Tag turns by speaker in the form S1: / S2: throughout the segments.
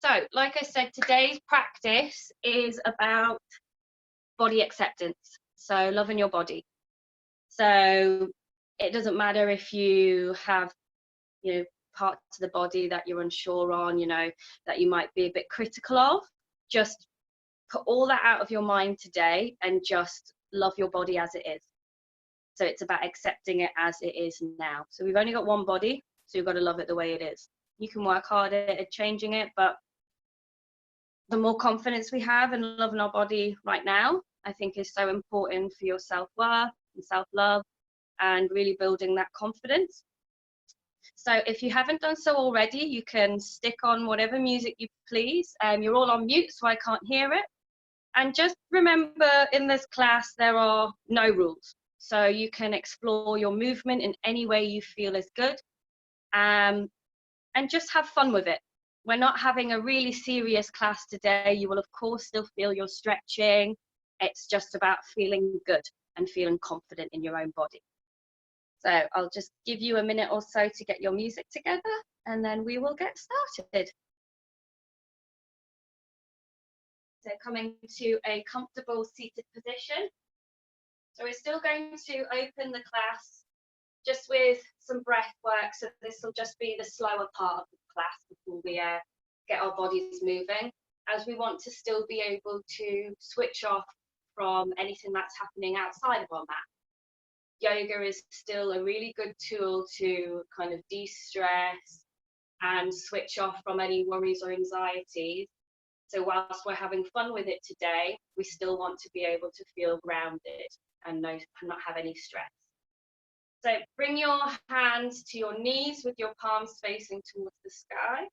S1: So, like I said, today's practice is about body acceptance. So, loving your body. So, it doesn't matter if you have, parts of the body that you're unsure on, that you might be a bit critical of. Just put all that out of your mind today and just love your body as it is. So, it's about accepting it as it is now. So, we've only got one body, so you've got to love it the way it is. You can work hard at changing it, but the more confidence we have in loving our body right now, I think is so important for your self-worth and self-love and really building that confidence. So if you haven't done so already, you can stick on whatever music you please. You're all on mute, so I can't hear it. And just remember, in this class, there are no rules. So you can explore your movement in any way you feel is good. And just have fun with it. We're not having a really serious class today. You will, of course, still feel your stretching. It's just about feeling good and feeling confident in your own body. So I'll just give you a minute or so to get your music together, and then we will get started. So coming to a comfortable seated position. So we're still going to open the class just with some breath work. So this will just be the slower part of the class before we get our bodies moving, as we want to still be able to switch off from anything that's happening outside of our mat. Yoga is still a really good tool to kind of de-stress and switch off from any worries or anxieties. So whilst we're having fun with it today, we still want to be able to feel grounded and not have any stress. So bring your hands to your knees with your palms facing towards the sky.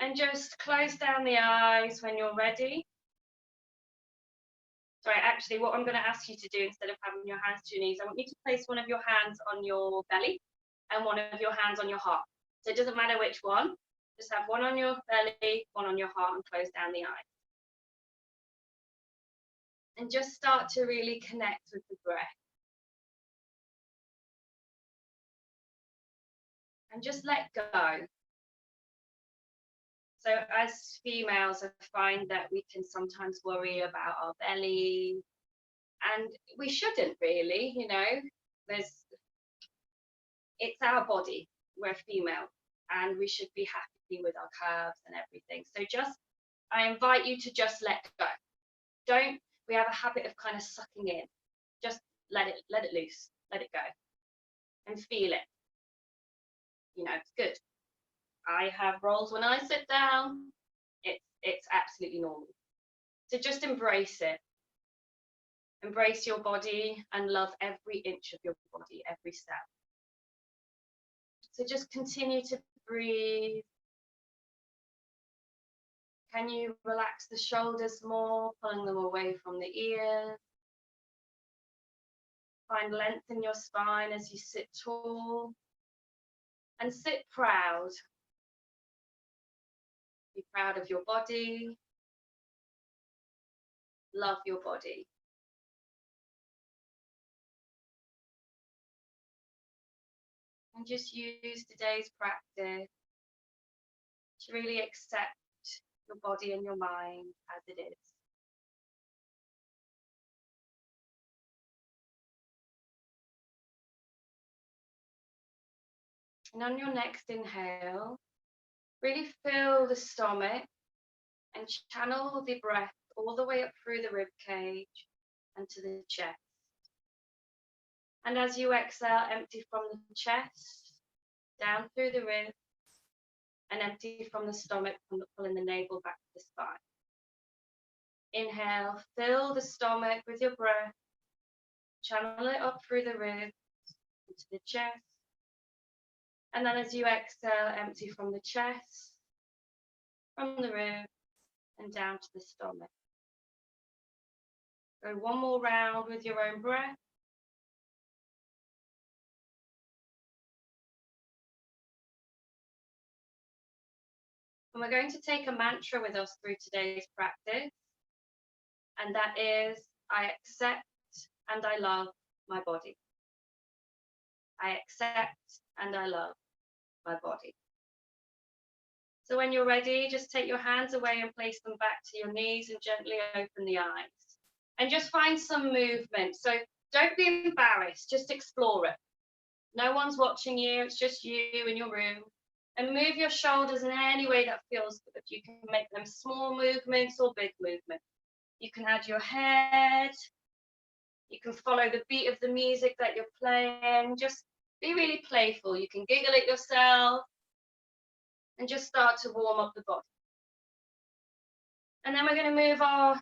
S1: And just close down the eyes when you're ready. Sorry, actually, what I'm going to ask you to do, instead of having your hands to your knees, I want you to place one of your hands on your belly and one of your hands on your heart. So it doesn't matter which one. Just have one on your belly, one on your heart, and close down the eyes. And just start to really connect with the breath. And just let go. So as females, I find that we can sometimes worry about our belly, and we shouldn't really, it's our body, we're female, and we should be happy with our curves and everything. So I invite you to just let go. We have a habit of kind of sucking in. Just let it loose, let it go, and feel it. It's good. I have rolls when I sit down. It's absolutely normal. So just embrace it. Embrace your body and love every inch of your body, every step. So just continue to breathe. Can you relax the shoulders more, pulling them away from the ears? Find length in your spine as you sit tall. And sit proud. Be proud of your body. Love your body. And just use today's practice to really accept your body and your mind as it is. And on your next inhale, really fill the stomach and channel the breath all the way up through the rib cage and to the chest. And as you exhale, empty from the chest, down through the ribs, and empty from the stomach, pulling the navel back to the spine. Inhale, fill the stomach with your breath, channel it up through the ribs, into the chest. And then as you exhale, empty from the chest, from the ribs, and down to the stomach. Go one more round with your own breath. And we're going to take a mantra with us through today's practice. And that is, I accept and I love my body. I accept and I love my body. So when you're ready, just take your hands away and place them back to your knees and gently open the eyes. And just find some movement. So don't be embarrassed, just explore it. No one's watching you, it's just you in your room. And move your shoulders in any way that feels good. You can make them small movements or big movements. You can add your head. You can follow the beat of the music that you're playing. Just be really playful. You can giggle at yourself and just start to warm up the body. And then we're going to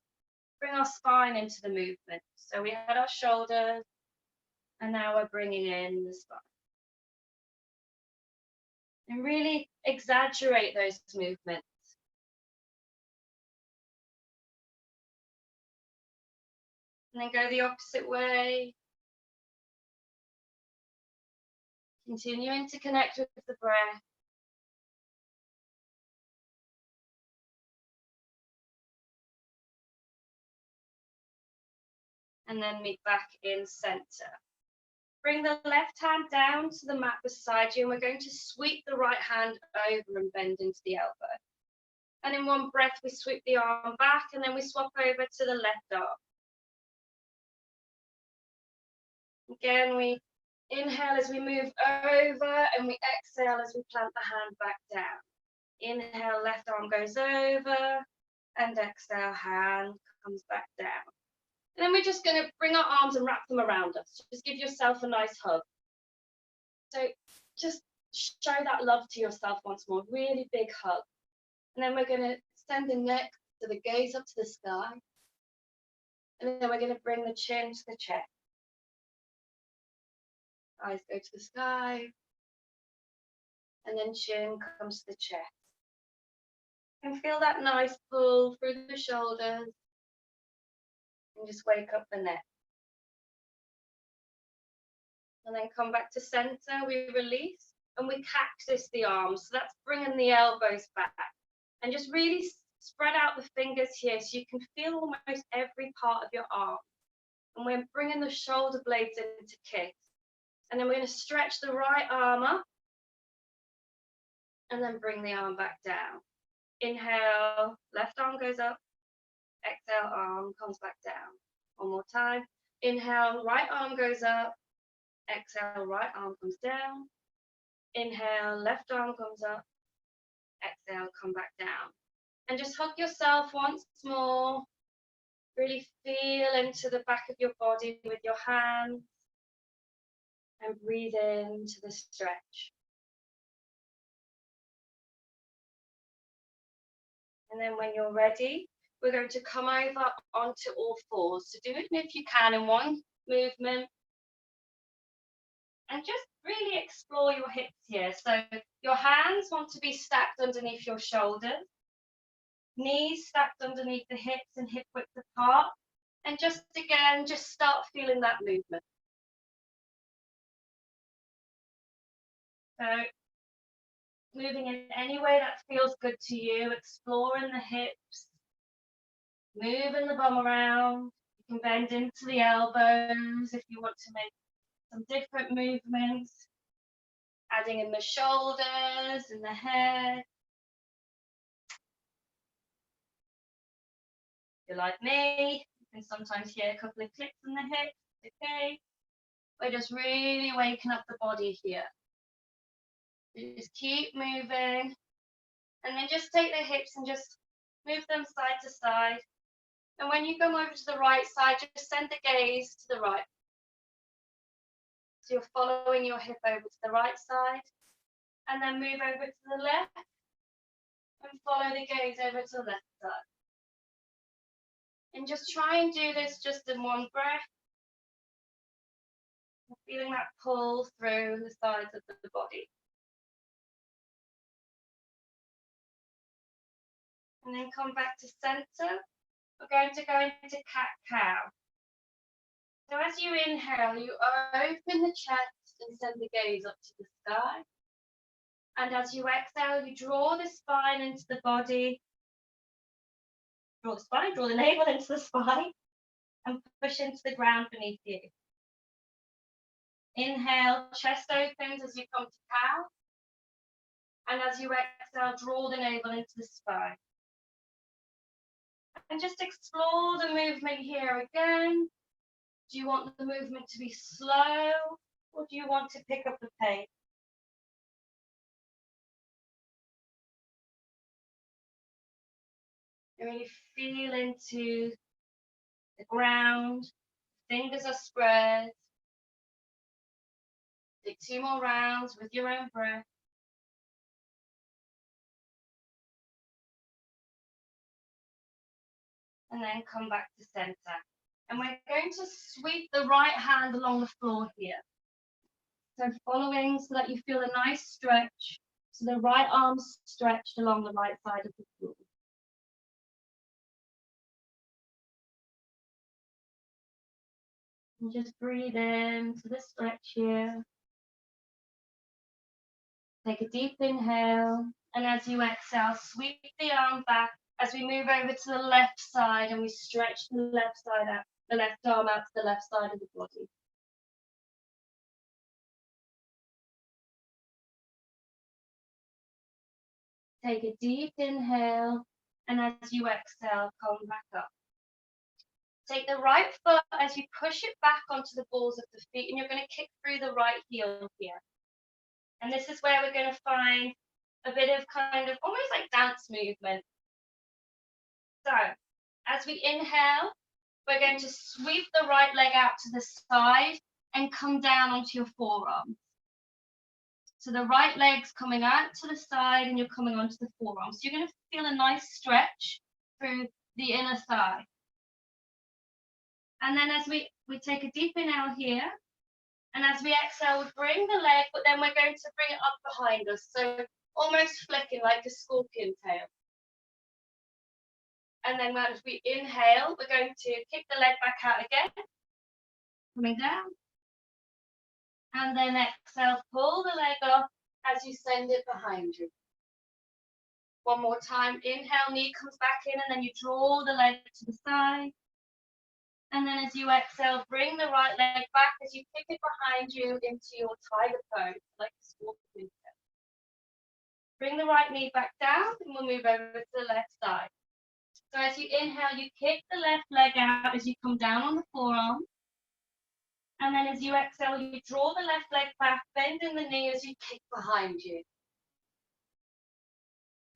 S1: bring our spine into the movement. So we had our shoulders, and now we're bringing in the spine. And really exaggerate those movements. And then go the opposite way. Continuing to connect with the breath. And then meet back in center. Bring the left hand down to the mat beside you, and we're going to sweep the right hand over and bend into the elbow. And in one breath, we sweep the arm back, and then we swap over to the left arm. Again, we inhale as we move over, and we exhale as we plant the hand back down. Inhale, left arm goes over, and exhale, hand comes back down. And then we're just going to bring our arms and wrap them around us. Just give yourself a nice hug. So just show that love to yourself once more, really big hug. And then we're going to send the neck to the gaze up to the sky. And then we're going to bring the chin to the chest. Eyes go to the sky. And then chin comes to the chest. And feel that nice pull through the shoulders. And just wake up the neck. And then come back to center, we release, and we cactus the arms. So that's bringing the elbows back. And just really spread out the fingers here so you can feel almost every part of your arm. And we're bringing the shoulder blades into kiss. And then we're going to stretch the right arm up. And then bring the arm back down. Inhale, left arm goes up. Exhale, arm comes back down. One more time. Inhale, right arm goes up. Exhale, right arm comes down. Inhale, left arm comes up. Exhale, come back down. And just hug yourself once more. Really feel into the back of your body with your hands. And breathe into the stretch. And then when you're ready, we're going to come over onto all fours. So do it if you can in one movement. And just really explore your hips here. So your hands want to be stacked underneath your shoulders. Knees stacked underneath the hips and hip width apart. And just again, just start feeling that movement. So moving in any way that feels good to you, exploring the hips, moving the bum around. You can bend into the elbows if you want to make some different movements, adding in the shoulders and the head. If you're like me, you can sometimes hear a couple of clicks in the hips. Okay, we're just really waking up the body here. You just keep moving, and then just take the hips and just move them side to side. And when you come over to the right side, just send the gaze to the right. So you're following your hip over to the right side, and then move over to the left, and follow the gaze over to the left side. And just try and do this just in one breath. Feeling that pull through the sides of the body. And then come back to center. We're going to go into cat-cow. So as you inhale, you open the chest and send the gaze up to the sky. And as you exhale, you draw the spine into the body. Draw the spine, draw the navel into the spine, and push into the ground beneath you. Inhale, chest opens as you come to cow. And as you exhale, draw the navel into the spine. And just explore the movement here again. Do you want the movement to be slow, or do you want to pick up the pace? You really feel into the ground, fingers are spread. Take 2 more rounds with your own breath. And then come back to center. And we're going to sweep the right hand along the floor here. So following so that you feel a nice stretch. So the right arm's stretched along the right side of the floor. And just breathe in to the stretch here. Take a deep inhale. And as you exhale, sweep the arm back as we move over to the left side and we stretch the left side out, the left arm out to the left side of the body. Take a deep inhale, and as you exhale, come back up. Take the right foot as you push it back onto the balls of the feet, and you're going to kick through the right heel here. And this is where we're going to find a bit of kind of almost like dance movement. So as we inhale, we're going to sweep the right leg out to the side and come down onto your forearm. So the right leg's coming out to the side and you're coming onto the forearm. So you're going to feel a nice stretch through the inner thigh. And then as we take a deep inhale here, and as we exhale, we bring the leg, but then we're going to bring it up behind us. So almost flicking like a scorpion tail. And then as we inhale, we're going to kick the leg back out again, coming down. And then exhale, pull the leg up as you send it behind you. One more time, inhale, knee comes back in, and then you draw the leg to the side. And then as you exhale, bring the right leg back as you kick it behind you into your tiger pose, like a scorpion tail. Bring the right knee back down, and we'll move over to the left side. So as you inhale, you kick the left leg out as you come down on the forearm. And then as you exhale, you draw the left leg back, bending the knee as you kick behind you.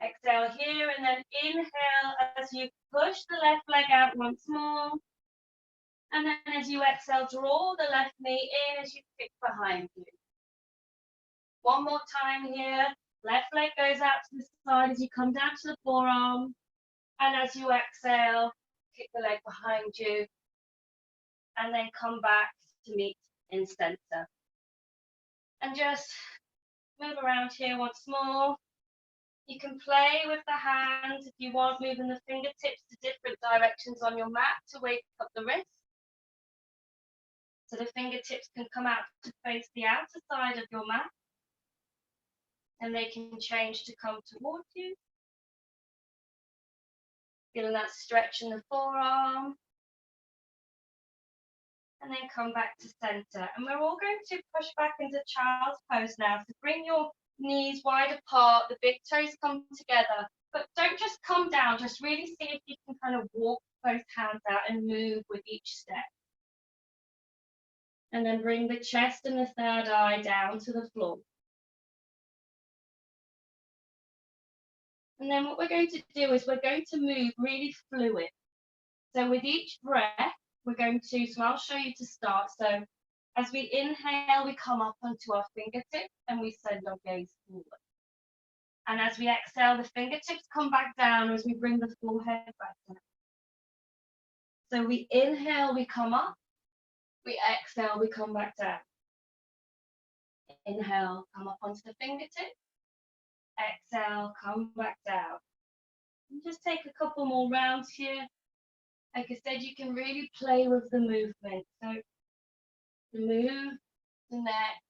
S1: Exhale here, and then inhale as you push the left leg out once more. And then as you exhale, draw the left knee in as you kick behind you. One more time here. Left leg goes out to the side as you come down to the forearm. And as you exhale, kick the leg behind you. And then come back to meet in center. And just move around here once more. You can play with the hands if you want, moving the fingertips to different directions on your mat to wake up the wrist. So the fingertips can come out to face the outer side of your mat. And they can change to come towards you. Feeling that stretch in the forearm. And then come back to center. And we're all going to push back into child's pose now. So bring your knees wide apart, the big toes come together. But don't just come down, just really see if you can kind of walk both hands out and move with each step. And then bring the chest and the third eye down to the floor. And then what we're going to do is we're going to move really fluid. So with each breath, we're going to, so I'll show you to start. So as we inhale, we come up onto our fingertips and we send our gaze forward. And as we exhale, the fingertips come back down as we bring the forehead back down. So we inhale, we come up. We exhale, we come back down. Inhale, come up onto the fingertips. Exhale, come back down. And just take a couple more rounds here. Like I said, you can really play with the movement. So move the neck.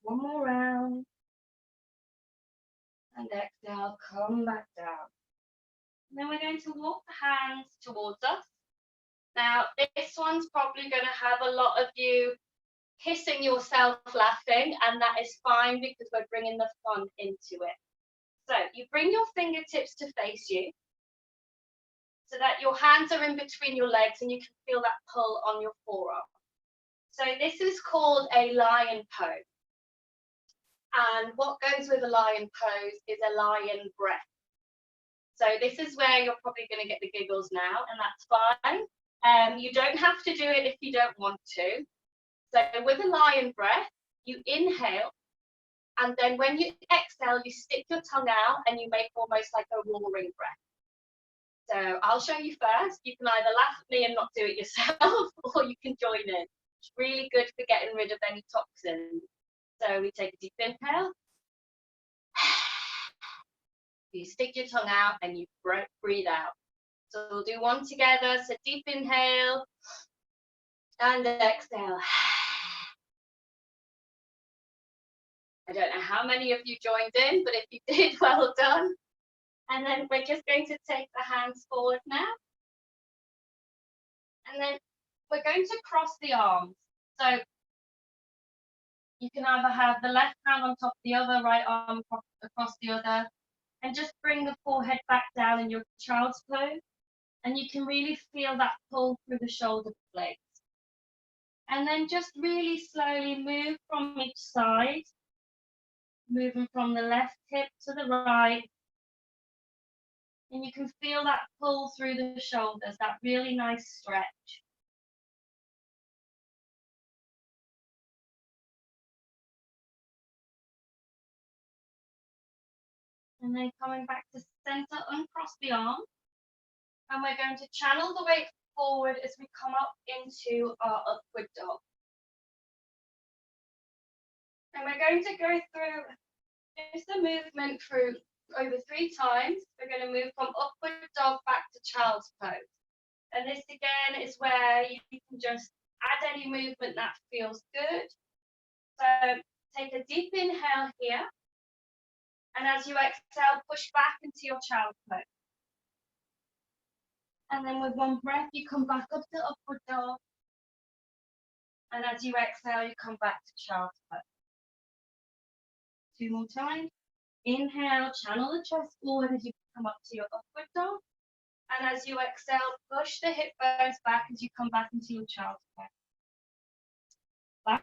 S1: One more round. And exhale, come back down. And then we're going to walk the hands towards us. Now, this one's probably going to have a lot of you kissing yourself laughing, and that is fine because we're bringing the fun into it. So you bring your fingertips to face you so that your hands are in between your legs and you can feel that pull on your forearm. So this is called a lion pose. And what goes with a lion pose is a lion breath. So this is where you're probably going to get the giggles now, and that's fine. You don't have to do it if you don't want to. So with a lion breath, you inhale, and then when you exhale, you stick your tongue out and you make almost like a roaring breath. So I'll show you first. You can either laugh at me and not do it yourself, or you can join in. It's really good for getting rid of any toxins. So we take a deep inhale. You stick your tongue out and you breathe out. So we'll do one together. So deep inhale and exhale. I don't know how many of you joined in, but if you did, well done. And then we're just going to take the hands forward now. And then we're going to cross the arms. So you can either have the left hand on top of the other, right arm across the other, and just bring the forehead back down in your child's pose. And you can really feel that pull through the shoulder blades. And then just really slowly move from each side, moving from the left hip to the right. And you can feel that pull through the shoulders, that really nice stretch. And then coming back to center, uncross the arm. And we're going to channel the weight forward as we come up into our upward dog. And we're going to go through just the movement through over 3 times. We're going to move from upward dog back to child's pose. And this again is where you can just add any movement that feels good. So take a deep inhale here. And as you exhale, push back into your child's pose. And then with one breath, you come back up to upward dog. And as you exhale, you come back to child's pose. 2 more times. Inhale, channel the chest forward as you come up to your upward dog. And as you exhale, push the hip bones back as you come back into your child's pose.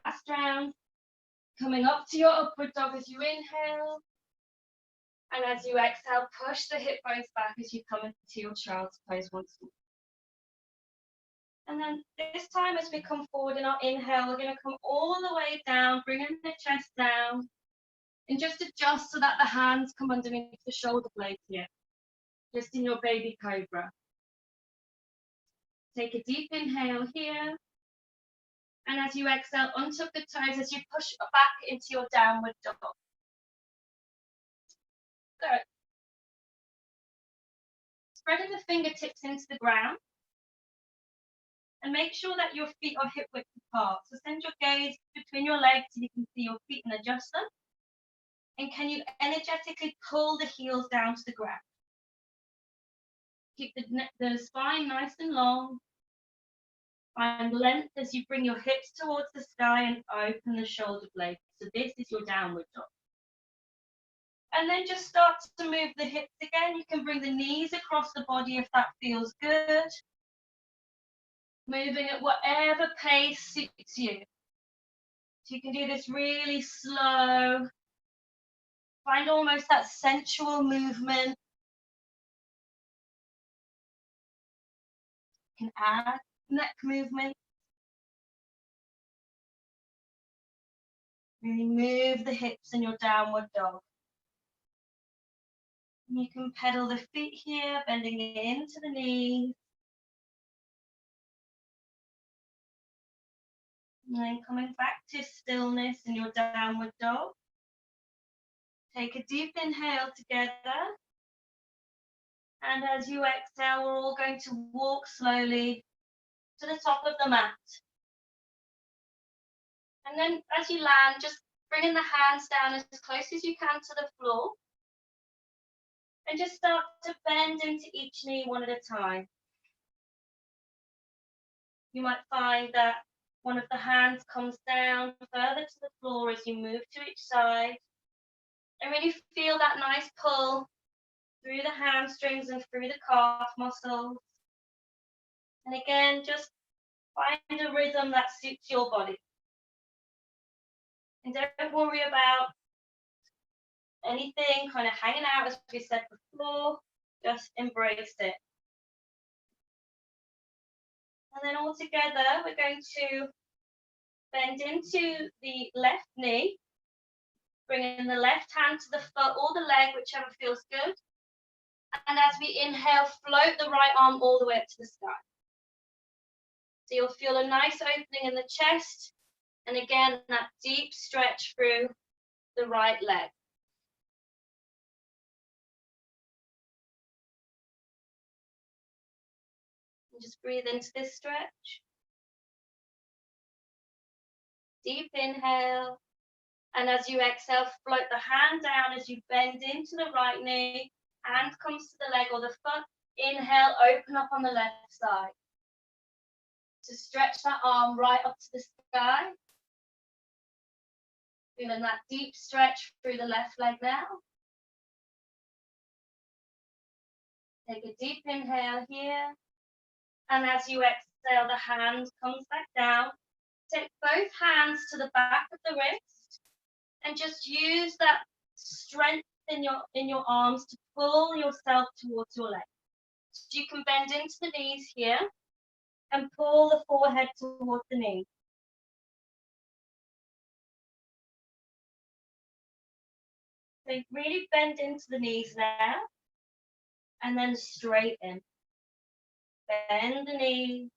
S1: Last round. Coming up to your upward dog as you inhale. And as you exhale, push the hip bones back as you come into your child's pose once more. And then this time as we come forward in our inhale, we're going to come all the way down, bringing the chest down. And just adjust so that the hands come underneath the shoulder blades here. Just in your baby cobra. Take a deep inhale here. And as you exhale, untuck the toes as you push back into your downward dog. Good. Spreading the fingertips into the ground. And make sure that your feet are hip width apart. So send your gaze between your legs so you can see your feet and adjust them. And can you energetically pull the heels down to the ground? Keep the spine nice and long. Find length as you bring your hips towards the sky and open the shoulder blades. So this is your downward dog. And then just start to move the hips again. You can bring the knees across the body if that feels good. Moving at whatever pace suits you. So you can do this really slow. Find almost that sensual movement. You can add neck movement. Really move the hips in your downward dog. And you can pedal the feet here, bending into the knees. And then coming back to stillness in your downward dog. Take a deep inhale together. And as you exhale, we're all going to walk slowly to the top of the mat. And then as you land, just bringing the hands down as close as you can to the floor. And just start to bend into each knee one at a time. You might find that one of the hands comes down further to the floor as you move to each side. And really feel that nice pull through the hamstrings and through the calf muscles. And again, just find a rhythm that suits your body. And don't worry about anything kind of hanging out, as we said before. Just embrace it. And then all together, we're going to bend into the left knee, bringing the left hand to the foot or the leg, whichever feels good. And as we inhale, float the right arm all the way up to the sky. So you'll feel a nice opening in the chest. And again, that deep stretch through the right leg. And just breathe into this stretch. Deep inhale. And as you exhale, float the hand down as you bend into the right knee. Hand comes to the leg or the foot. Inhale, open up on the left side. To stretch that arm right up to the sky. Feeling that deep stretch through the left leg now. Take a deep inhale here. And as you exhale, the hand comes back down. Take both hands to the back of the wrist. And just use that strength in your arms to pull yourself towards your leg. So you can bend into the knees here and pull the forehead towards the knee. So really bend into the knees now and then straighten. Bend the knee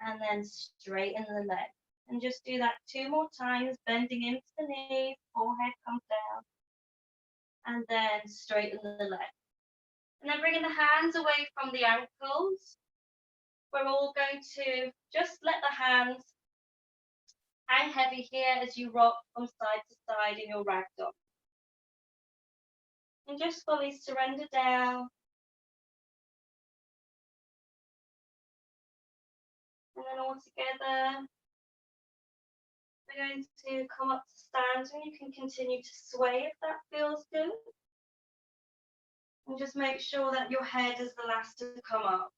S1: and then straighten the leg. And just do that 2 more times, bending into the knee, forehead comes down, and then straighten the leg. And then bringing the hands away from the ankles, we're all going to just let the hands hang heavy here as you rock from side to side in your ragdoll. And just fully surrender down. And then all together, we're going to come up to stand, and you can continue to sway if that feels good. And just make sure that your head is the last to come up.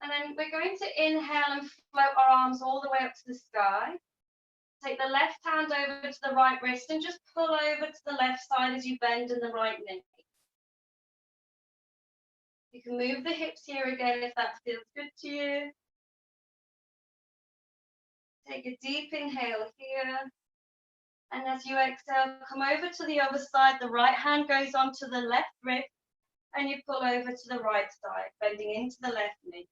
S1: And then we're going to inhale and float our arms all the way up to the sky. Take the left hand over to the right wrist and just pull over to the left side as you bend in the right knee. You can move the hips here again if that feels good to you. Take a deep inhale here. And as you exhale, come over to the other side. The right hand goes onto the left rib and you pull over to the right side, bending into the left knee.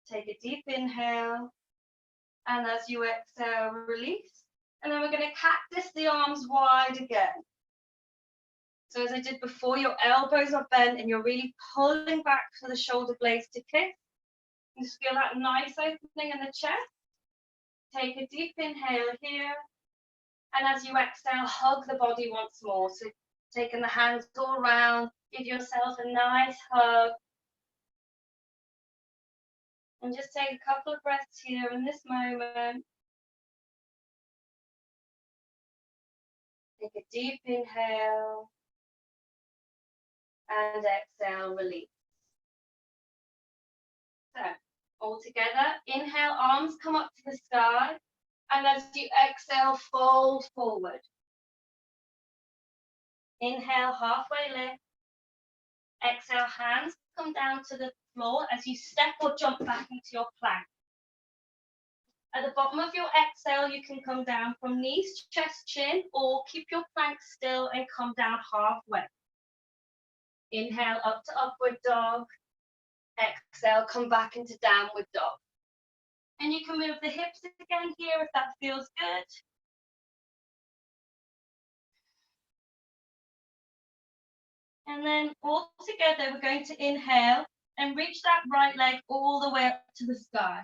S1: Take a deep inhale. And as you exhale, release. And then we're going to cactus the arms wide again. So as I did before, your elbows are bent and you're really pulling back for the shoulder blades to kiss. You just feel that nice opening in the chest. Take a deep inhale here. And as you exhale, hug the body once more. So taking the hands all around, give yourself a nice hug. And just take a couple of breaths here in this moment. Take a deep inhale. And exhale, release. So, all together, inhale, arms come up to the sky. And as you exhale, fold forward. Inhale, halfway lift. Exhale, hands come down to the floor as you step or jump back into your plank. At the bottom of your exhale, you can come down from knees, chest, chin, or keep your plank still and come down halfway. Inhale, up to upward dog. Exhale, come back into downward dog. And you can move the hips again here if that feels good. And then all together, we're going to inhale and reach that right leg all the way up to the sky.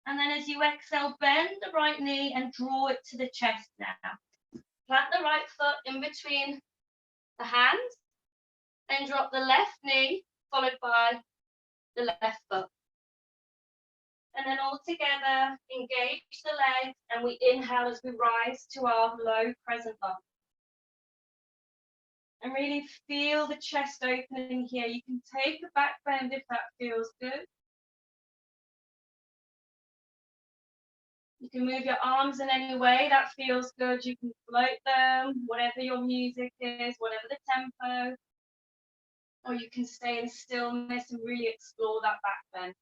S1: And then as you exhale, bend the right knee and draw it to the chest now. Plant the right foot in between the hands, then drop the left knee, followed by the left foot. And then all together, engage the legs, and we inhale as we rise to our low crescent lunge. And really feel the chest opening here. You can take a back bend if that feels good. You can move your arms in any way that feels good. You can float them, whatever your music is, whatever the tempo. Or you can stay in stillness and really explore that back bend.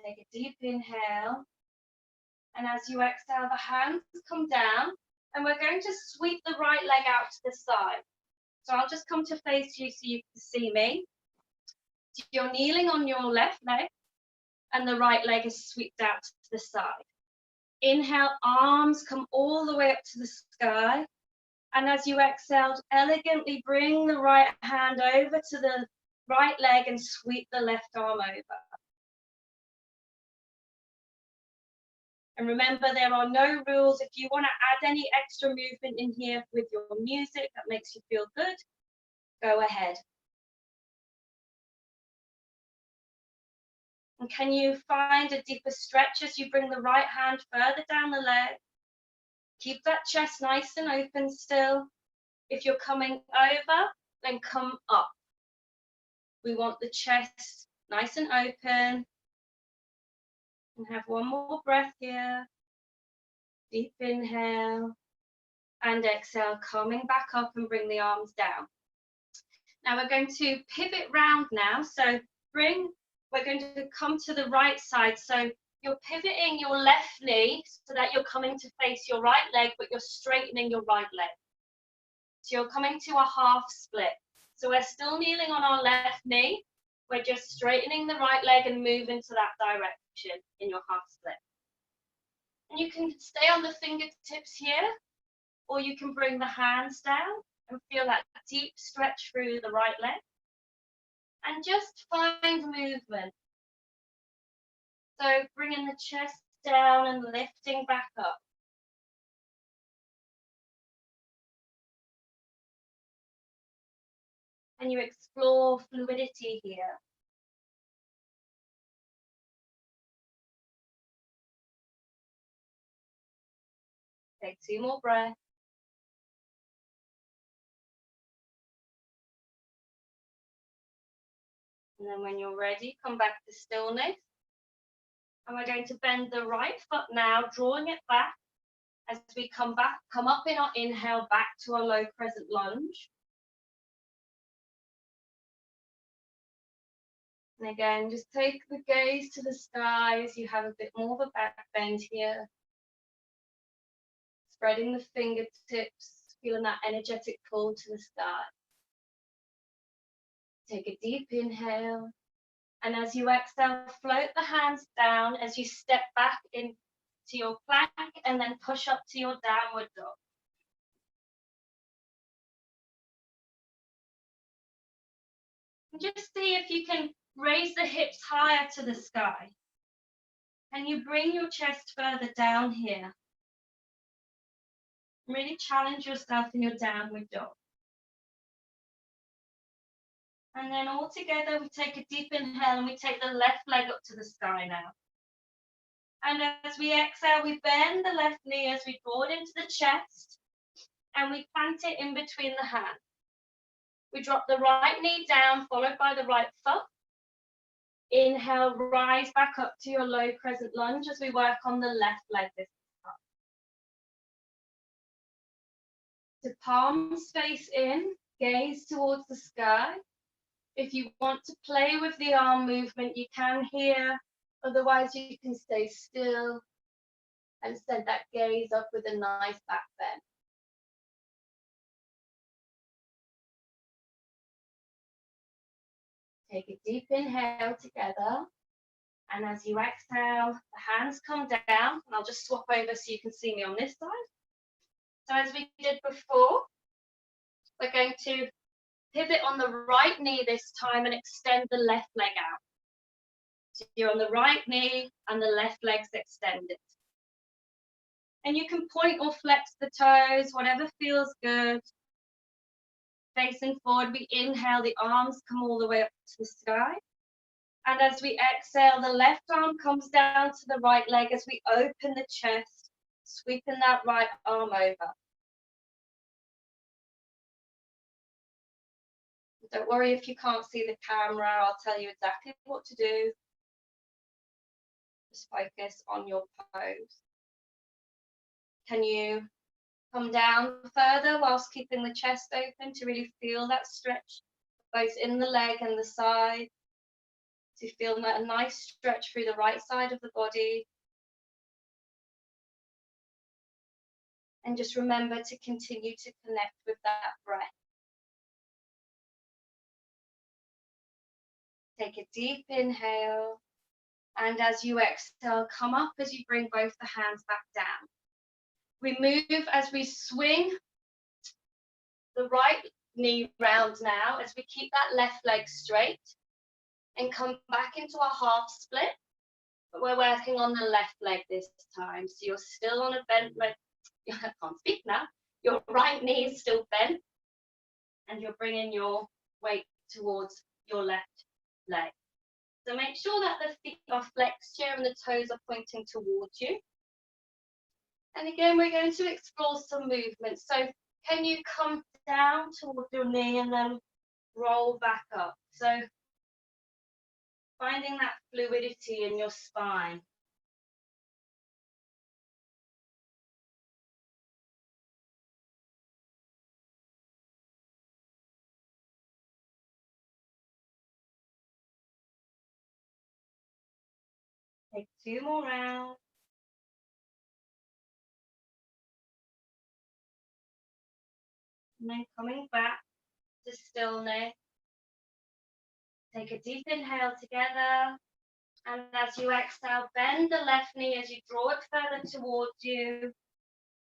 S1: Take a deep inhale. And as you exhale, the hands come down. And we're going to sweep the right leg out to the side. So I'll just come to face you so you can see me. So you're kneeling on your left leg, and the right leg is swept out to the side. Inhale, arms come all the way up to the sky. And as you exhale, elegantly bring the right hand over to the right leg and sweep the left arm over. And remember, there are no rules. If you want to add any extra movement in here with your music that makes you feel good, go ahead. And can you find a deeper stretch as you bring the right hand further down the leg? Keep that chest nice and open still. If you're coming over, then come up. We want the chest nice and open. And have one more breath here. Deep inhale and exhale, coming back up and bring the arms down. Now we're going to pivot round now. So we're going to come to the right side. So you're pivoting your left knee so that you're coming to face your right leg, but you're straightening your right leg. So you're coming to a half split. So we're still kneeling on our left knee. We're just straightening the right leg and moving to that direction in your half split. And you can stay on the fingertips here, or you can bring the hands down and feel that deep stretch through the right leg. And just find movement. So bringing the chest down and lifting back up. And you explore fluidity here. Take 2 more breaths. And then when you're ready, come back to stillness. And we're going to bend the right foot now, drawing it back as we come up in our inhale back to a low crescent lunge. And again, just take the gaze to the sky as you have a bit more of a back bend here. Spreading the fingertips, feeling that energetic pull to the sky. Take a deep inhale. And as you exhale, float the hands down as you step back into your plank and then push up to your downward dog. And just see if you can raise the hips higher to the sky. Can you bring your chest further down here? Really challenge yourself in your downward dog. And then all together, we take a deep inhale and we take the left leg up to the sky now. And as we exhale, we bend the left knee as we draw it into the chest and we plant it in between the hands. We drop the right knee down, followed by the right foot. Inhale, rise back up to your low crescent lunge as we work on the left leg this time. So palms face in, gaze towards the sky. If you want to play with the arm movement, you can here. Otherwise, you can stay still and send that gaze up with a nice back bend. Take a deep inhale together. And as you exhale, the hands come down. And I'll just swap over so you can see me on this side. So as we did before, we're going to Pivot on the right knee this time and extend the left leg out. So you're on the right knee and the left leg's extended. And you can point or flex the toes, whatever feels good. Facing forward, we inhale, the arms come all the way up to the sky. And as we exhale, the left arm comes down to the right leg as we open the chest, sweeping that right arm over. Don't worry if you can't see the camera, I'll tell you exactly what to do. Just focus on your pose. Can you come down further whilst keeping the chest open to really feel that stretch, both in the leg and the side? To feel a nice stretch through the right side of the body. And just remember to continue to connect with that breath. Take a deep inhale. And as you exhale, come up as you bring both the hands back down. We move as we swing the right knee round now as we keep that left leg straight and come back into our half split. But we're working on the left leg this time. So you're still on a bent leg. I can't speak now. Your right knee is still bent and you're bringing your weight towards your left leg. So make sure that the feet are flexed here and the toes are pointing towards you. And again, we're going to explore some movement. So can you come down towards your knee and then roll back up? So finding that fluidity in your spine. Take 2 more rounds. And then coming back to stillness. Take a deep inhale together. And as you exhale, bend the left knee as you draw it further towards you.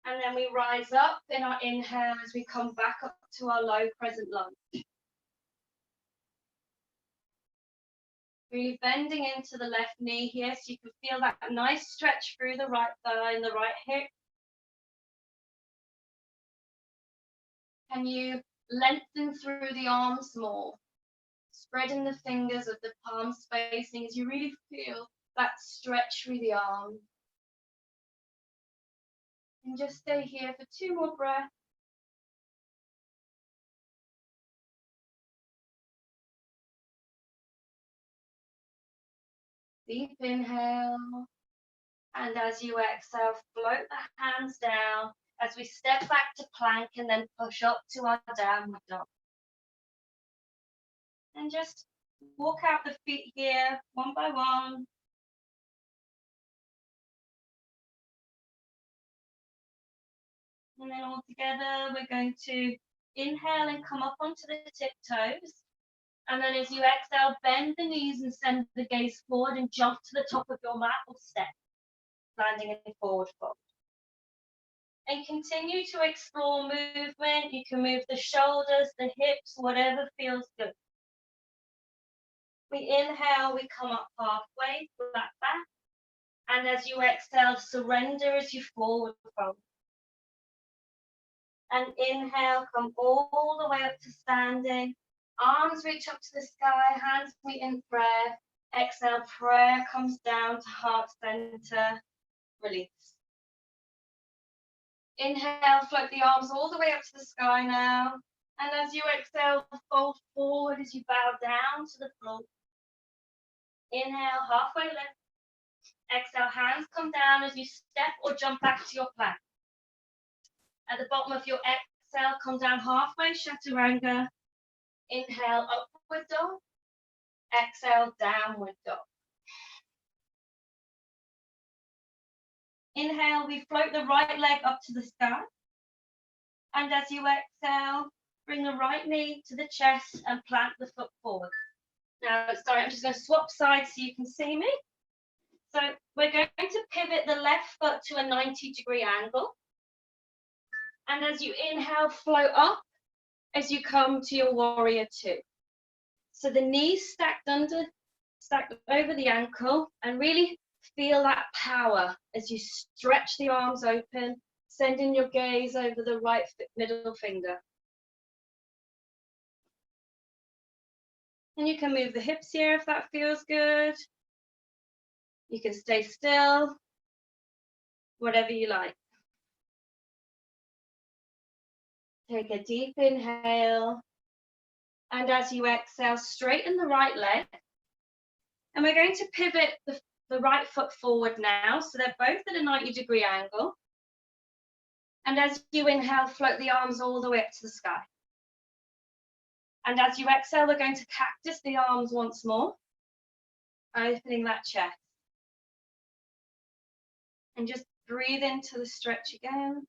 S1: And then we rise up in our inhale as we come back up to our low crescent lunge. Really bending into the left knee here so you can feel that nice stretch through the right thigh and the right hip. Can you lengthen through the arms more? Spreading the fingers of the palm spacing as you really feel that stretch through the arm. And just stay here for 2 more breaths. Deep inhale. And as you exhale, float the hands down as we step back to plank and then push up to our downward dog. And just walk out the feet here one by one. And then all together, we're going to inhale and come up onto the tiptoes. And then as you exhale, bend the knees and send the gaze forward and jump to the top of your mat or step, landing in forward fold. And continue to explore movement. You can move the shoulders, the hips, whatever feels good. We inhale, we come up halfway, flat back. And as you exhale, surrender as you forward fold. And inhale, come all the way up to standing. Arms reach up to the sky, hands meet in prayer. Exhale, prayer comes down to heart center, release. Inhale, float the arms all the way up to the sky now. And as you exhale, fold forward as you bow down to the floor. Inhale, halfway lift. Exhale, hands come down as you step or jump back to your plank. At the bottom of your exhale, come down halfway, chaturanga. Inhale, upward dog. Exhale, downward dog. Inhale, we float the right leg up to the sky. And as you exhale, bring the right knee to the chest and plant the foot forward. Now, sorry, I'm just going to swap sides so you can see me. So we're going to pivot the left foot to a 90-degree angle. And as you inhale, float up as you come to your warrior two. So the knees stacked over the ankle, and really feel that power as you stretch the arms open, sending your gaze over the right middle finger. And you can move the hips here if that feels good. You can stay still, whatever you like. Take a deep inhale. And as you exhale, straighten the right leg. And we're going to pivot the right foot forward now. So they're both at a 90-degree angle. And as you inhale, float the arms all the way up to the sky. And as you exhale, we're going to cactus the arms once more, opening that chest. And just breathe into the stretch again.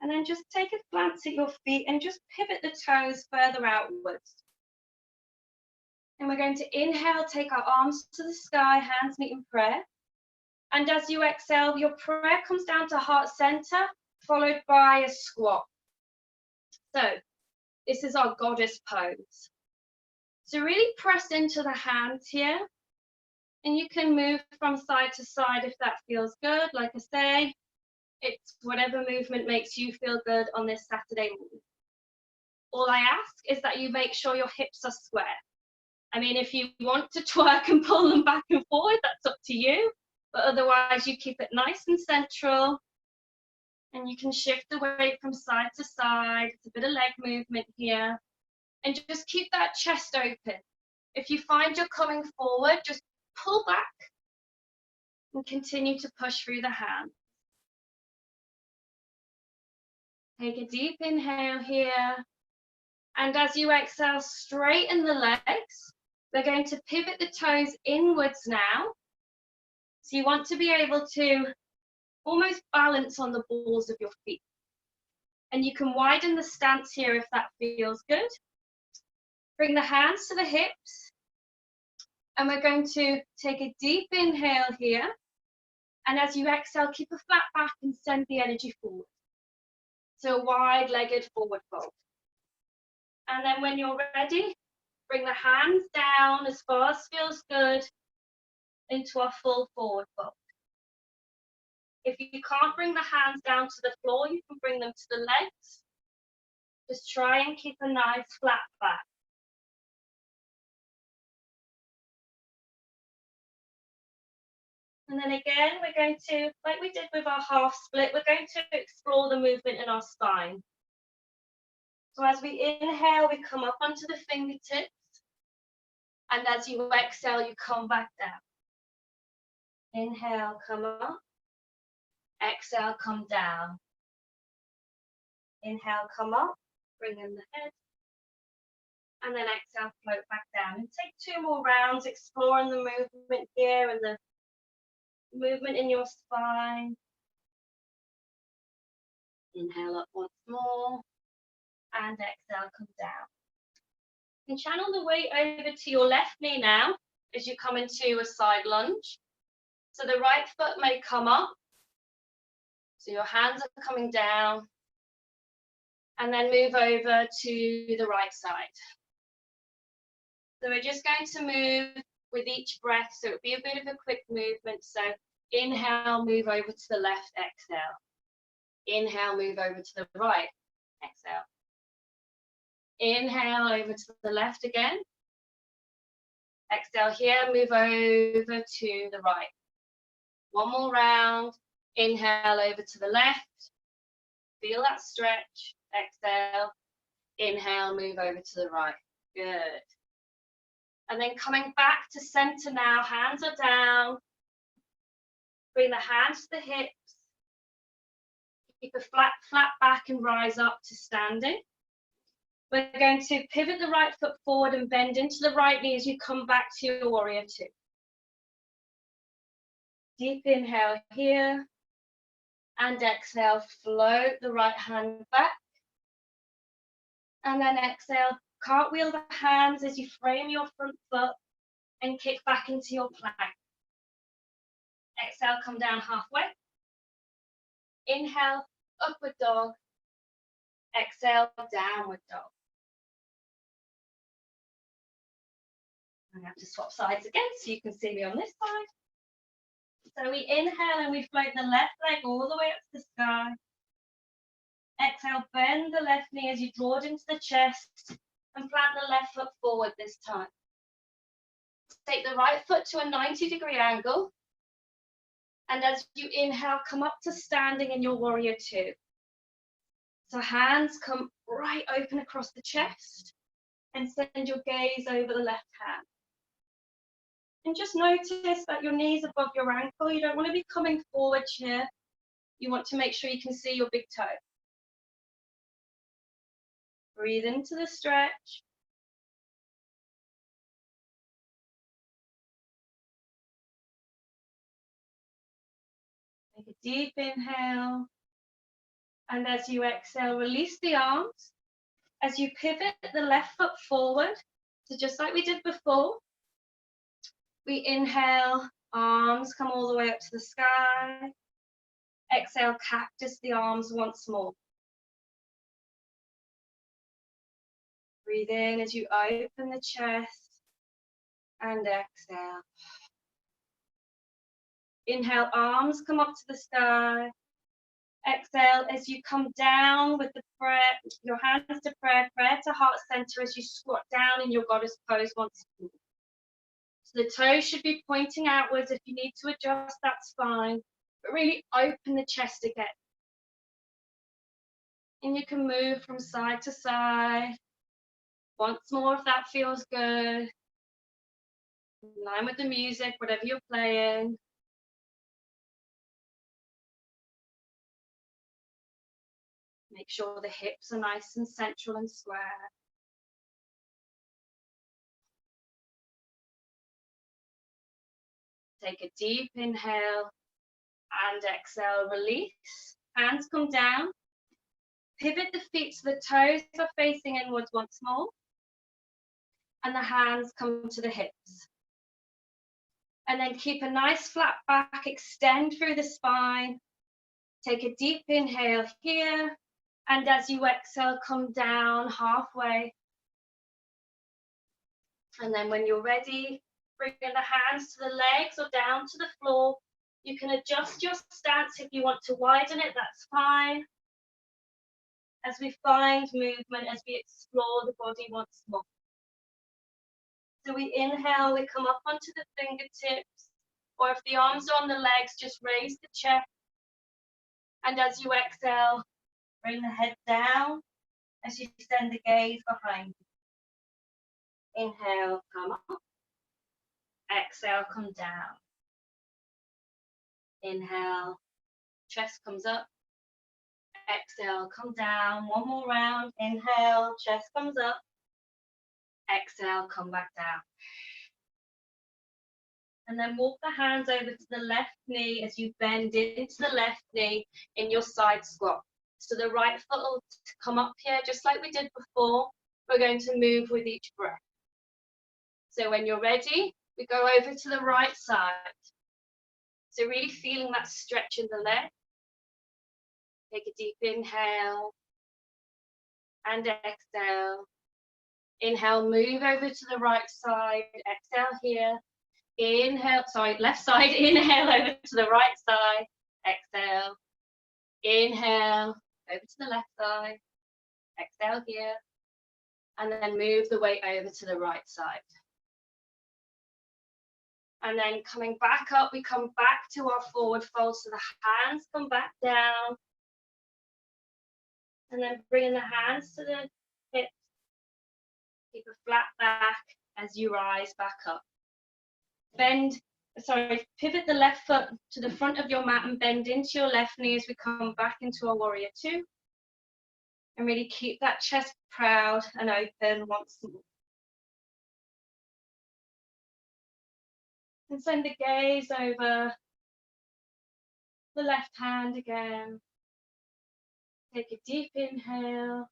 S1: And then just take a glance at your feet and just pivot the toes further outwards. And we're going to inhale, take our arms to the sky, hands meet in prayer. And as you exhale, your prayer comes down to heart center, followed by a squat. So this is our goddess pose. So really press into the hands here. And you can move from side to side if that feels good. Like I say, it's whatever movement makes you feel good on this Saturday morning. All I ask is that you make sure your hips are square. I mean, if you want to twerk and pull them back and forward, that's up to you. But otherwise, you keep it nice and central. And you can shift the weight from side to side. It's a bit of leg movement here. And just keep that chest open. If you find you're coming forward, just pull back and continue to push through the hands. Take a deep inhale here. And as you exhale, straighten the legs. We're going to pivot the toes inwards now. So you want to be able to almost balance on the balls of your feet. And you can widen the stance here if that feels good. Bring the hands to the hips. And we're going to take a deep inhale here. And as you exhale, keep a flat back and send the energy forward. So wide-legged forward fold. And then when you're ready, bring the hands down as far as feels good into a full forward fold. If you can't bring the hands down to the floor, you can bring them to the legs. Just try and keep a nice flat back. And then again, we're going to, like we did with our half split, we're going to explore the movement in our spine. So as we inhale, we come up onto the fingertips. And as you exhale, you come back down. Inhale, come up. Exhale, come down. Inhale, come up. Bring in the head. And then exhale, float back down. And take 2 more rounds, exploring the movement here and the movement in your spine. Inhale up once more. And exhale, come down. And channel the weight over to your left knee now as you come into a side lunge. So the right foot may come up. So your hands are coming down. And then move over to the right side. So we're just going to move with each breath. So it'll be a bit of a quick movement. So inhale, move over to the left, exhale. Inhale, move over to the right, exhale. Inhale over to the left again. Exhale here, move over to the right. 1 more round. Inhale over to the left. Feel that stretch. Exhale. Inhale, move over to the right. Good. And then coming back to center now, hands are down. Bring the hands to the hips. Keep a flat back and rise up to standing. We're going to pivot the right foot forward and bend into the right knee as you come back to your warrior two. Deep inhale here. And exhale, float the right hand back. And then exhale, cartwheel the hands as you frame your front foot and kick back into your plank. Exhale, come down halfway. Inhale, upward dog. Exhale, downward dog. I have to swap sides again so you can see me on this side. So we inhale and we float the left leg all the way up to the sky. Exhale, bend the left knee as you draw it into the chest and plant the left foot forward this time. Take the right foot to a 90-degree angle. And as you inhale, come up to standing in your warrior two. So hands come right open across the chest and send your gaze over the left hand. And just notice that your knee's above your ankle. You don't want to be coming forward here. You want to make sure you can see your big toe. Breathe into the stretch. Take a deep inhale. And as you exhale, release the arms. As you pivot the left foot forward, so just like we did before, we inhale, arms come all the way up to the sky. Exhale, cactus the arms once more. Breathe in as you open the chest and exhale. Inhale, arms come up to the sky. Exhale as you come down with the prayer, your hands to prayer, prayer to heart center as you squat down in your goddess pose once more. So the toes should be pointing outwards. If you need to adjust, that's fine. But really open the chest again. And you can move from side to side. Once more if that feels good. In line with the music, whatever you're playing. Make sure the hips are nice and central and square. Take a deep inhale and exhale, release. Hands come down. Pivot the feet so the toes are facing inwards once more. And the hands come to the hips. And then keep a nice flat back, extend through the spine. Take a deep inhale here. And as you exhale, come down halfway. And then when you're ready, bring the hands to the legs or down to the floor. You can adjust your stance if you want to widen it, that's fine. As we find movement, as we explore the body once more. So we inhale, we come up onto the fingertips, or if the arms are on the legs, just raise the chest. And as you exhale, bring the head down as you send the gaze behind you. Inhale, come up. Exhale, come down. Inhale, chest comes up. Exhale, come down. One more round. Inhale, chest comes up. Exhale, come back down. And then walk the hands over to the left knee as you bend into the left knee in your side squat. So the right foot will come up here, just like we did before. We're going to move with each breath. So when you're ready, we go over to the right side. So really feeling that stretch in the leg. Take a deep inhale and exhale. Inhale, move over to the right side. Exhale here. Inhale, sorry, left side. Inhale over to the right side. Exhale. Inhale. Over to the left side, exhale here, and then move the weight over to the right side. And then coming back up, we come back to our forward fold, so the hands come back down. And then bringing the hands to the hips, keep a flat back as you rise back up. Pivot the left foot to the front of your mat and bend into your left knee as we come back into our warrior two. And really keep that chest proud and open once more. And send the gaze over the left hand again. Take a deep inhale.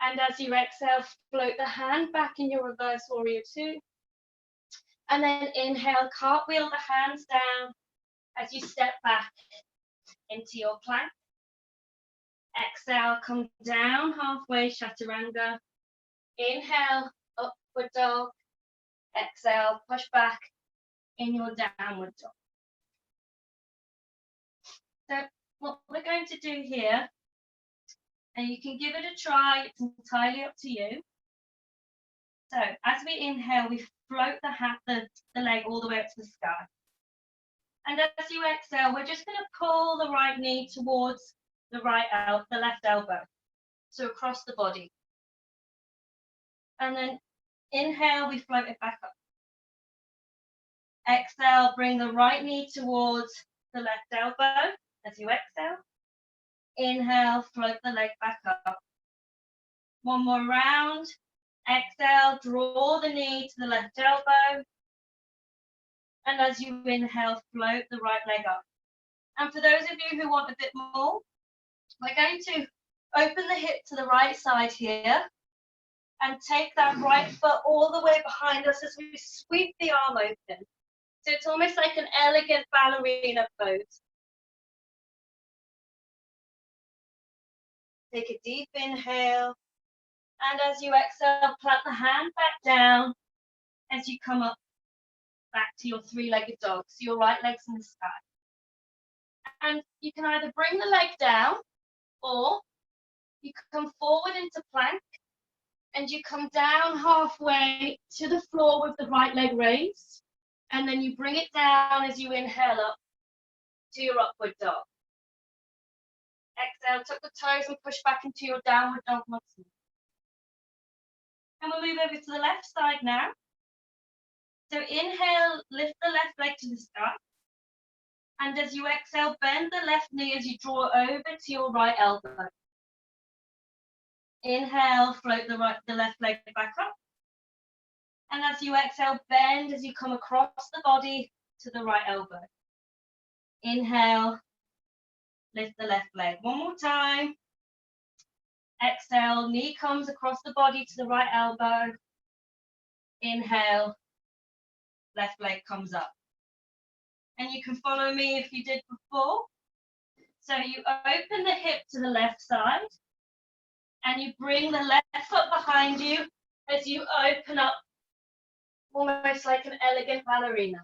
S1: And as you exhale, float the hand back in your reverse warrior two. And then inhale, cartwheel the hands down as you step back. into your plank. Exhale, come down halfway, chaturanga. Inhale, upward dog. Exhale, push back in your downward dog. So what we're going to do here, and you can give it a try, it's entirely up to you. So as we inhale, we float the leg all the way up to the sky. And as you exhale, we're just going to pull the right knee towards the left elbow, so across the body. And then inhale, we float it back up. Exhale, bring the right knee towards the left elbow as you exhale. Inhale, float the leg back up. One more round. Exhale, draw the knee to the left elbow. And as you inhale, float the right leg up. And for those of you who want a bit more, we're going to open the hip to the right side here and take that right foot all the way behind us as we sweep the arm open. So it's almost like an elegant ballerina pose. Take a deep inhale. And as you exhale, plant the hand back down as you come up back to your three-legged dog. So your right leg's in the sky. And you can either bring the leg down or you come forward into plank and you come down halfway to the floor with the right leg raised. And then you bring it down as you inhale up to your upward dog. Exhale, tuck the toes and push back into your downward dog once more. And we'll move over to the left side now. So inhale, lift the left leg to the sky. And as you exhale, bend the left knee as you draw over to your right elbow. Inhale, float the left leg back up. And as you exhale, bend as you come across the body to the right elbow. Inhale, lift the left leg. One more time. Exhale, knee comes across the body to the right elbow. Inhale, left leg comes up. And you can follow me if you did before. So you open the hip to the left side and you bring the left foot behind you as you open up almost like an elegant ballerina.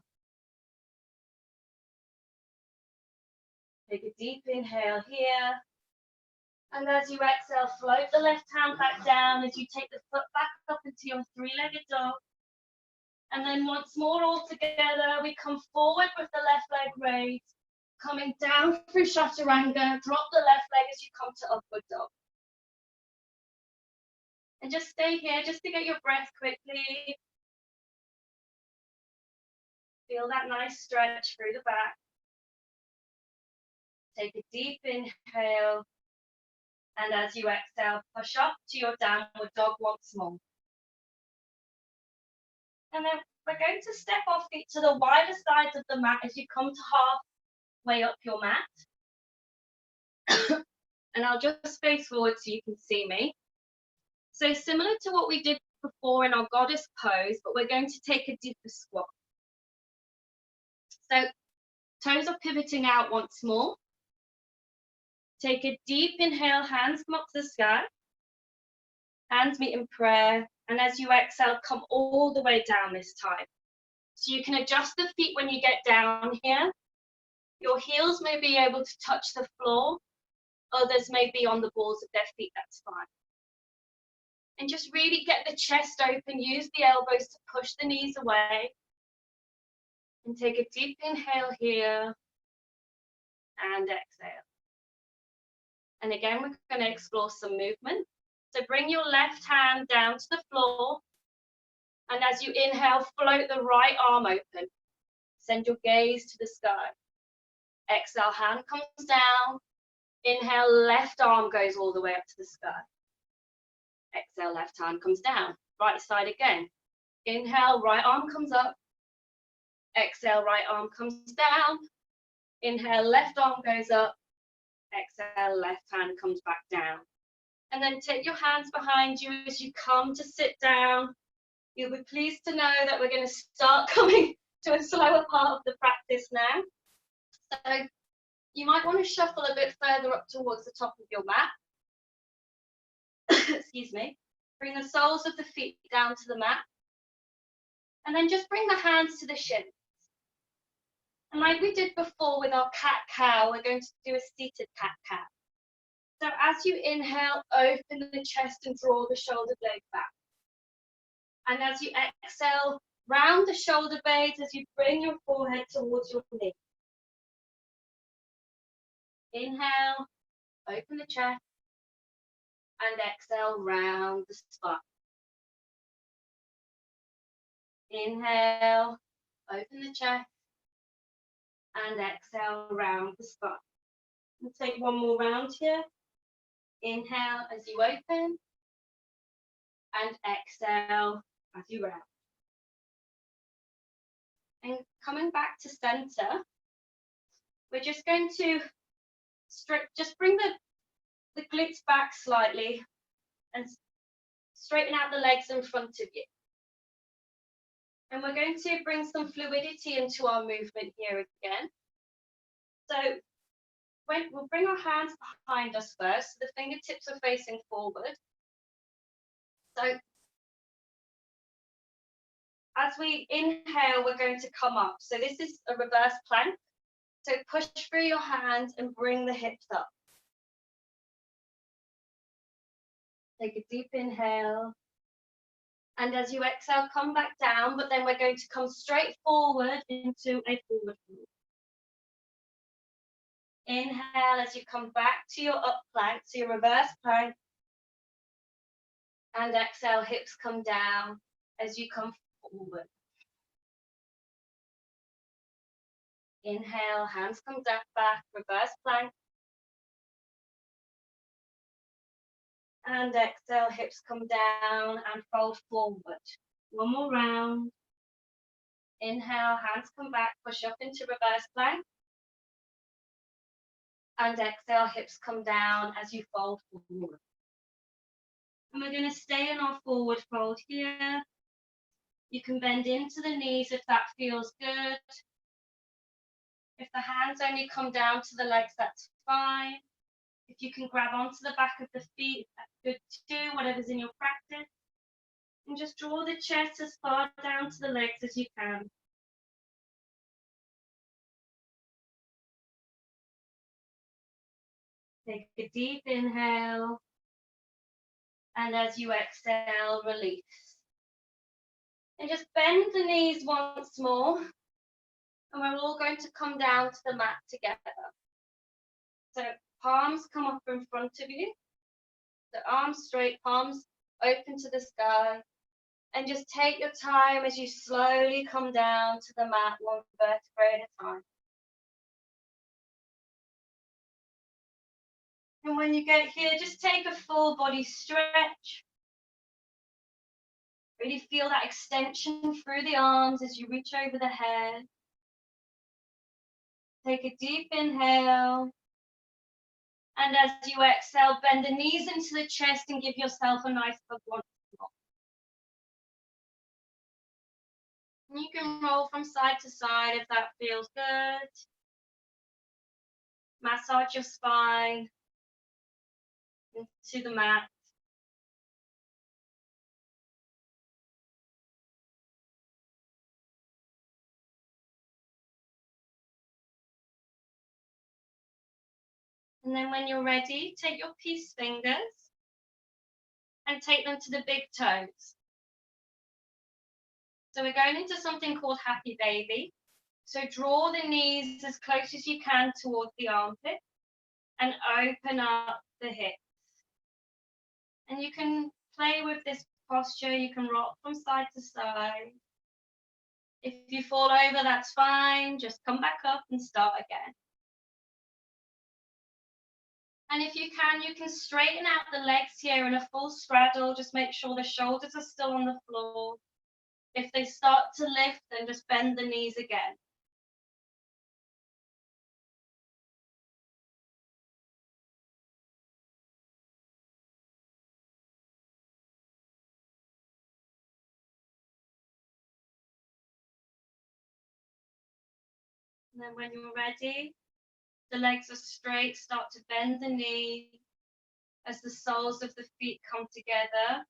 S1: Take a deep inhale here. And as you exhale, float the left hand back down as you take the foot back up into your three-legged dog. And then once more all together, we come forward with the left leg raised, coming down through chaturanga, drop the left leg as you come to upward dog. And just stay here just to get your breath quickly. Feel that nice stretch through the back. Take a deep inhale. And as you exhale, push up to your downward dog once more. And then we're going to step our feet to the wider sides of the mat as you come to halfway up your mat. And I'll just face forward so you can see me. So similar to what we did before in our goddess pose, but we're going to take a deeper squat. So toes are pivoting out once more. Take a deep inhale, hands come up to the sky. Hands meet in prayer. And as you exhale, come all the way down this time. So you can adjust the feet when you get down here. Your heels may be able to touch the floor. Others may be on the balls of their feet, that's fine. And just really get the chest open. Use the elbows to push the knees away. And take a deep inhale here. And exhale. And again, we're going to explore some movement. So bring your left hand down to the floor. And as you inhale, float the right arm open. Send your gaze to the sky. Exhale, hand comes down. Inhale, left arm goes all the way up to the sky. Exhale, left hand comes down. Right side again. Inhale, right arm comes up. Exhale, right arm comes down. Inhale, left arm goes up. Exhale, left hand comes back down. And then take your hands behind you as you come to sit down. You'll be pleased to know that we're going to start coming to a slower part of the practice now. So You might want to shuffle a bit further up towards the top of your mat. Excuse me. Bring the soles of the feet down to the mat. And then just bring the hands to the shins. And like we did before with our cat-cow, we're going to do a seated cat-cow. So as you inhale, open the chest and draw the shoulder blades back. And as you exhale, round the shoulder blades as you bring your forehead towards your knee. Inhale, open the chest, and exhale, round the spine. Inhale, open the chest, and exhale, round the spine. We'll take one more round here. Inhale as you open, and exhale as you round. And coming back to center, we're just going to just bring the glutes back slightly and straighten out the legs in front of you. And we're going to bring some fluidity into our movement here again. So we'll bring our hands behind us first, so the fingertips are facing forward. So as we inhale, we're going to come up. So this is a reverse plank. So push through your hands and bring the hips up. Take a deep inhale. And as you exhale, come back down, but then we're going to come straight forward into a forward fold. Inhale as you come back to your up plank, so your reverse plank. And exhale, hips come down as you come forward. Inhale, hands come back, reverse plank. And exhale, hips come down and fold forward. One more round. Inhale, hands come back, push up into reverse plank. And exhale, hips come down as you fold forward. And we're going to stay in our forward fold here. You can bend into the knees if that feels good. If the hands only come down to the legs, that's fine. If you can grab onto the back of the feet, that's good too, whatever's in your practice. And just draw the chest as far down to the legs as you can. Take a deep inhale. And as you exhale, release. And just bend the knees once more. And we're all going to come down to the mat together. So palms come up in front of you. The arms straight, palms open to the sky. And just take your time as you slowly come down to the mat, one vertebrae at a time. And when you get here, just take a full body stretch. Really feel that extension through the arms as you reach over the head. Take a deep inhale. And as you exhale, bend the knees into the chest and give yourself a nice hug once more. And you can roll from side to side if that feels good. Massage your spine into the mat. And then when you're ready, take your peace fingers and take them to the big toes. So we're going into something called Happy Baby. So draw the knees as close as you can towards the armpit and open up the hips. And you can play with this posture. You can rock from side to side. If you fall over, that's fine. Just come back up and start again. And if you can straighten out the legs here in a full straddle. Just make sure the shoulders are still on the floor. If they start to lift, then just bend the knees again. And then when you're ready, the legs are straight, start to bend the knee as the soles of the feet come together.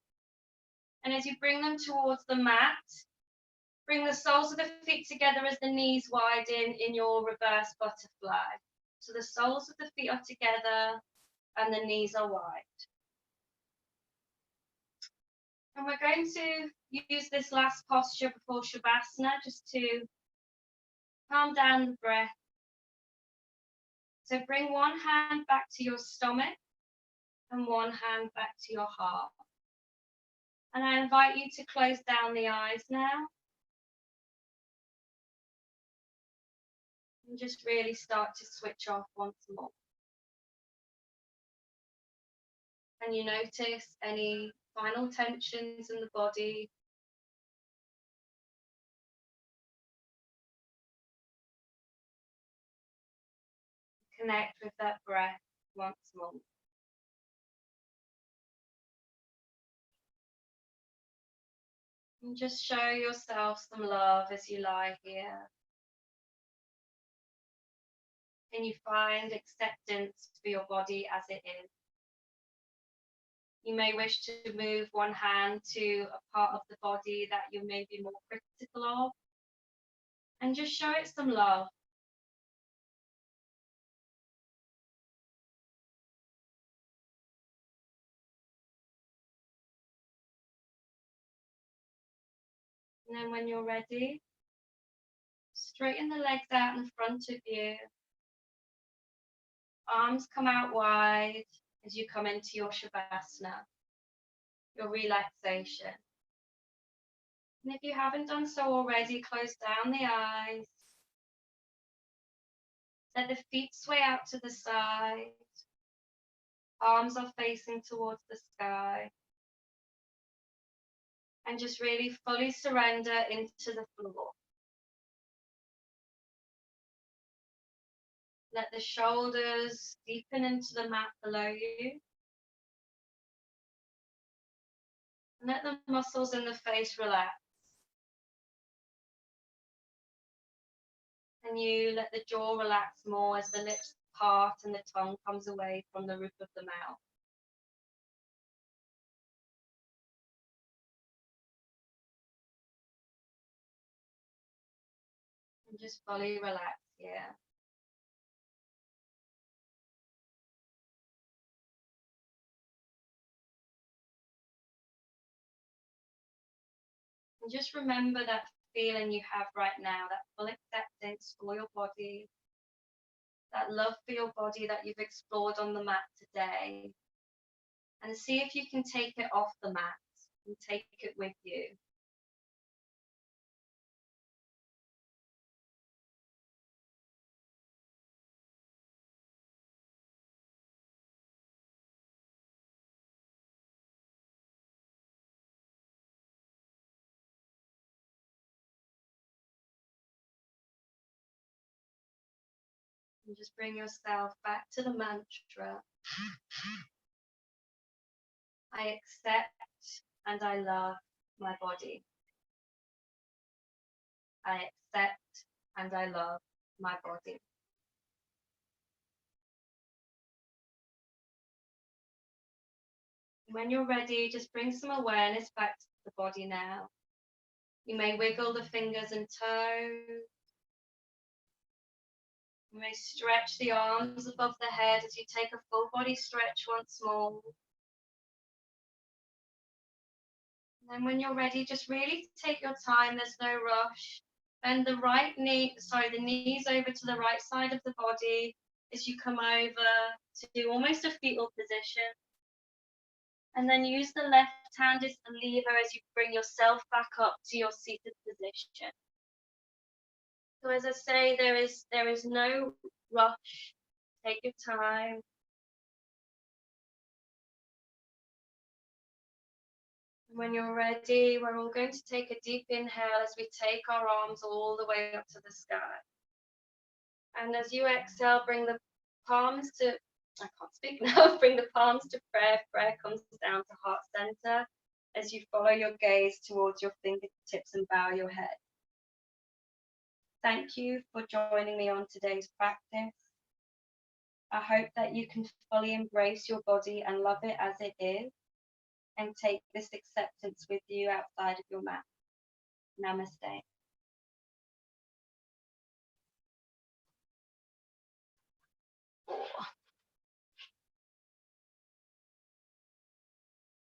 S1: And as you bring them towards the mat, bring the soles of the feet together as the knees widen in your reverse butterfly. So the soles of the feet are together and the knees are wide. And we're going to use this last posture before Shavasana just to calm down the breath. So bring one hand back to your stomach and one hand back to your heart. And I invite you to close down the eyes now. And just really start to switch off once more. Can you notice any final tensions in the body? Connect with that breath once more. And just show yourself some love as you lie here. Can you find acceptance for your body as it is? You may wish to move one hand to a part of the body that you may be more critical of, and just show it some love. And then when you're ready, straighten the legs out in front of you. Arms come out wide as you come into your Shavasana, your relaxation. And if you haven't done so already, close down the eyes. Let the feet sway out to the side. Arms are facing towards the sky. And just really fully surrender into the floor. Let the shoulders deepen into the mat below you. And let the muscles in the face relax. And you let the jaw relax more as the lips part and the tongue comes away from the roof of the mouth. And just fully relax here. And just remember that feeling you have right now, that full acceptance for your body, that love for your body that you've explored on the mat today. And see if you can take it off the mat and take it with you. And just bring yourself back to the mantra. I accept and I love my body. I accept and I love my body. When you're ready, just bring some awareness back to the body now. You may wiggle the fingers and toes. You may stretch the arms above the head as you take a full body stretch once more. And then when you're ready, just really take your time, there's no rush. Bend the the knees over to the right side of the body as you come over to almost a fetal position. And then use the left hand as the lever as you bring yourself back up to your seated position. So as I say, there is no rush. Take your time. When you're ready, we're all going to take a deep inhale as we take our arms all the way up to the sky. And as you exhale, bring the palms to, I can't speak now, bring the palms to prayer. Prayer comes down to heart center as you follow your gaze towards your fingertips and bow your head. Thank you for joining me on today's practice. I hope that you can fully embrace your body and love it as it is, and take this acceptance with you outside of your mat. Namaste.